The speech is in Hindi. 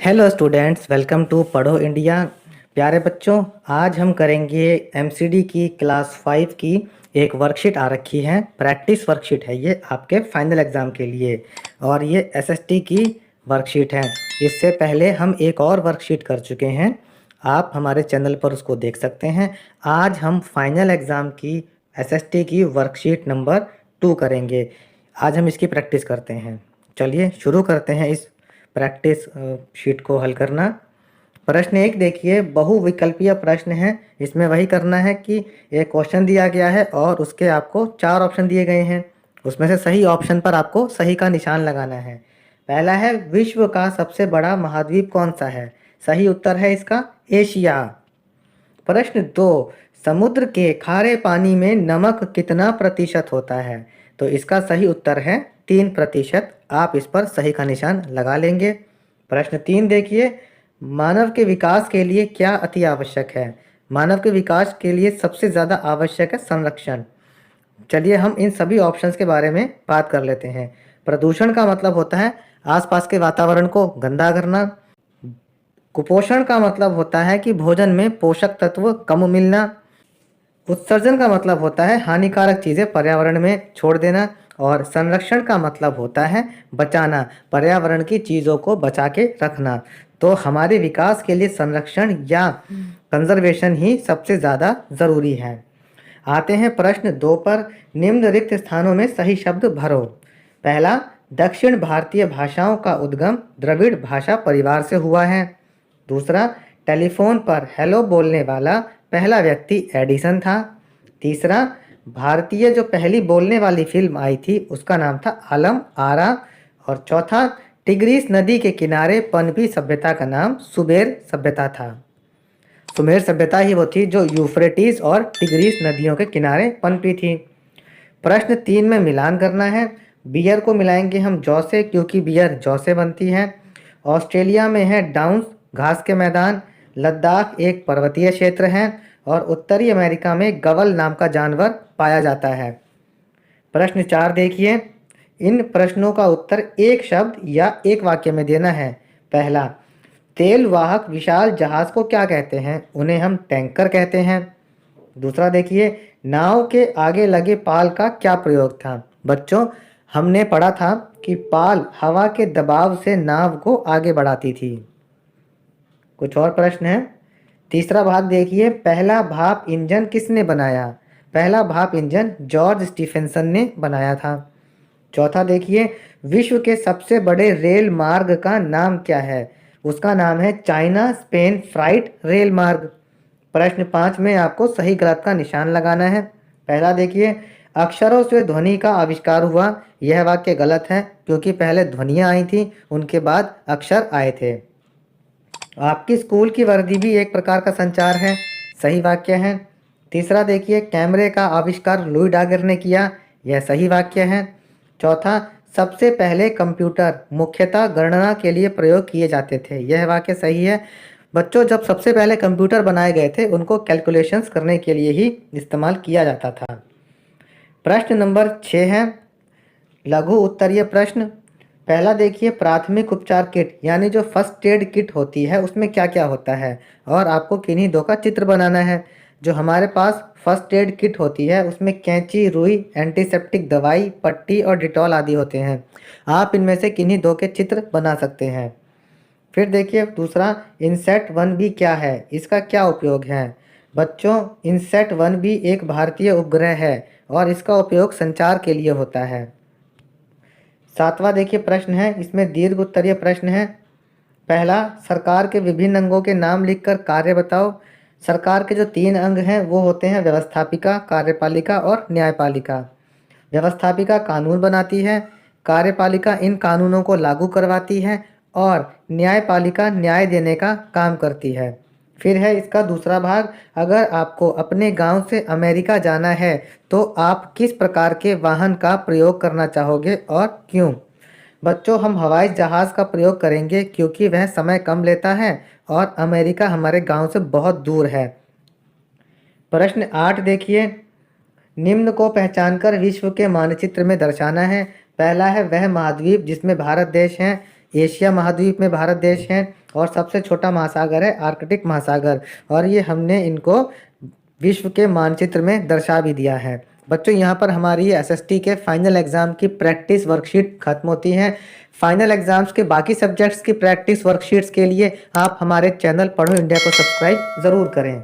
हेलो स्टूडेंट्स, वेलकम टू पढ़ो इंडिया। प्यारे बच्चों, आज हम करेंगे एमसीडी की क्लास 5 की एक वर्कशीट आ रखी है। प्रैक्टिस वर्कशीट है ये आपके फाइनल एग्ज़ाम के लिए, और ये एसएसटी की वर्कशीट है। इससे पहले हम एक और वर्कशीट कर चुके हैं, आप हमारे चैनल पर उसको देख सकते हैं। आज हम फाइनल एग्ज़ाम की एसएसटी की वर्कशीट नंबर 2 करेंगे। आज हम इसकी प्रैक्टिस करते हैं। चलिए शुरू करते हैं इस प्रैक्टिस शीट को हल करना। प्रश्न एक देखिए, बहुविकल्पीय प्रश्न है। इसमें वही करना है कि एक क्वेश्चन दिया गया है और उसके आपको 4 ऑप्शन दिए गए हैं। उसमें से सही ऑप्शन पर आपको सही का निशान लगाना है। पहला है, विश्व का सबसे बड़ा महाद्वीप कौन सा है? सही उत्तर है इसका एशिया। प्रश्न दो, समुद्र के खारे पानी में नमक कितना प्रतिशत होता है? तो इसका सही उत्तर है 3%। आप इस पर सही का निशान लगा लेंगे। प्रश्न तीन देखिए, मानव के विकास के लिए क्या अति आवश्यक है? मानव के विकास के लिए सबसे ज़्यादा आवश्यक है संरक्षण। चलिए हम इन सभी ऑप्शंस के बारे में बात कर लेते हैं। प्रदूषण का मतलब होता है आसपास के वातावरण को गंदा करना। कुपोषण का मतलब होता है कि भोजन में पोषक तत्व कम मिलना। उत्सर्जन का मतलब होता है हानिकारक चीज़ें पर्यावरण में छोड़ देना। और संरक्षण का मतलब होता है बचाना, पर्यावरण की चीज़ों को बचा के रखना। तो हमारे विकास के लिए संरक्षण या कंजर्वेशन ही सबसे ज़्यादा ज़रूरी है। आते हैं प्रश्न दो पर। निम्न रिक्त स्थानों में सही शब्द भरो। पहला, दक्षिण भारतीय भाषाओं का उद्गम द्रविड़ भाषा परिवार से हुआ है। दूसरा, टेलीफोन पर हेलो बोलने वाला पहला व्यक्ति एडिसन था। तीसरा, भारतीय जो पहली बोलने वाली फिल्म आई थी उसका नाम था आलम आरा। और चौथा, टिग्रीस नदी के किनारे पनपी सभ्यता का नाम सुमेर सभ्यता था। सुमेर सभ्यता ही वो थी जो यूफ्रेटिस और टिग्रीस नदियों के किनारे पनपी थी। प्रश्न तीन में मिलान करना है। बियर को मिलाएंगे हम जौ से, क्योंकि बियर जौ से बनती है। ऑस्ट्रेलिया में है डाउन्स घास के मैदान। लद्दाख एक पर्वतीय क्षेत्र है। और उत्तरी अमेरिका में गवल नाम का जानवर पाया जाता है। प्रश्न चार देखिए, इन प्रश्नों का उत्तर एक शब्द या एक वाक्य में देना है। पहला, तेल वाहक विशाल जहाज को क्या कहते हैं? उन्हें हम टैंकर कहते हैं। दूसरा देखिए, नाव के आगे लगे पाल का क्या प्रयोग था? बच्चों, हमने पढ़ा था कि पाल हवा के दबाव से नाव को आगे बढ़ाती थी। कुछ और प्रश्न है। तीसरा भाग देखिए, पहला भाप इंजन किसने बनाया? पहला भाप इंजन जॉर्ज स्टीफेंसन ने बनाया था। चौथा देखिए, विश्व के सबसे बड़े रेल मार्ग का नाम क्या है? उसका नाम है चाइना स्पेन फ्राइट रेल मार्ग। प्रश्न 5 में आपको सही गलत का निशान लगाना है। पहला देखिए, अक्षरों से ध्वनि का आविष्कार हुआ। यह वाक्य गलत है, क्योंकि पहले ध्वनियाँ आई थी, उनके बाद अक्षर आए थे। आपकी स्कूल की वर्दी भी एक प्रकार का संचार है। सही वाक्य है। तीसरा देखिए, कैमरे का आविष्कार लुई डागर ने किया। यह सही वाक्य है। चौथा, सबसे पहले कंप्यूटर मुख्यतः गणना के लिए प्रयोग किए जाते थे। यह वाक्य सही है। बच्चों, जब सबसे पहले कंप्यूटर बनाए गए थे उनको कैलकुलेशंस करने के लिए ही इस्तेमाल किया जाता था। प्रश्न नंबर 6 है लघु उत्तरीय प्रश्न। पहला देखिए, प्राथमिक उपचार किट यानी जो फर्स्ट एड किट होती है उसमें क्या क्या होता है, और आपको किन्हीं दो का चित्र बनाना है। जो हमारे पास फर्स्ट एड किट होती है उसमें कैंची, रुई, एंटीसेप्टिक दवाई, पट्टी और डिटॉल आदि होते हैं। आप इनमें से किन्हीं दो के चित्र बना सकते हैं। फिर देखिए दूसरा, इनसेट 1B क्या है? इसका क्या उपयोग है? बच्चों, इनसेट 1B एक भारतीय उपग्रह है और इसका उपयोग संचार के लिए होता है। सातवां देखिए प्रश्न है, इसमें दीर्घ उत्तरीय प्रश्न है। पहला, सरकार के विभिन्न अंगों के नाम लिखकर कार्य बताओ। सरकार के जो 3 अंग हैं वो होते हैं व्यवस्थापिका, कार्यपालिका और न्यायपालिका। व्यवस्थापिका कानून बनाती है, कार्यपालिका इन कानूनों को लागू करवाती है और न्यायपालिका न्याय देने का काम करती है। फिर है इसका दूसरा भाग, अगर आपको अपने गांव से अमेरिका जाना है तो आप किस प्रकार के वाहन का प्रयोग करना चाहोगे और क्यों? बच्चों, हम हवाई जहाज़ का प्रयोग करेंगे क्योंकि वह समय कम लेता है और अमेरिका हमारे गांव से बहुत दूर है। प्रश्न 8 देखिए, निम्न को पहचानकर विश्व के मानचित्र में दर्शाना है। पहला है वह महाद्वीप जिसमें भारत देश है। एशिया महाद्वीप में भारत देश है और सबसे छोटा महासागर है आर्कटिक महासागर। और ये हमने इनको विश्व के मानचित्र में दर्शा भी दिया है। बच्चों यहाँ पर हमारी एसएसटी के फाइनल एग्जाम की प्रैक्टिस वर्कशीट खत्म होती है। फाइनल एग्जाम्स के बाकी सब्जेक्ट्स की प्रैक्टिस वर्कशीट्स के लिए आप हमारे चैनल पढ़ो इंडिया को सब्सक्राइब ज़रूर करें।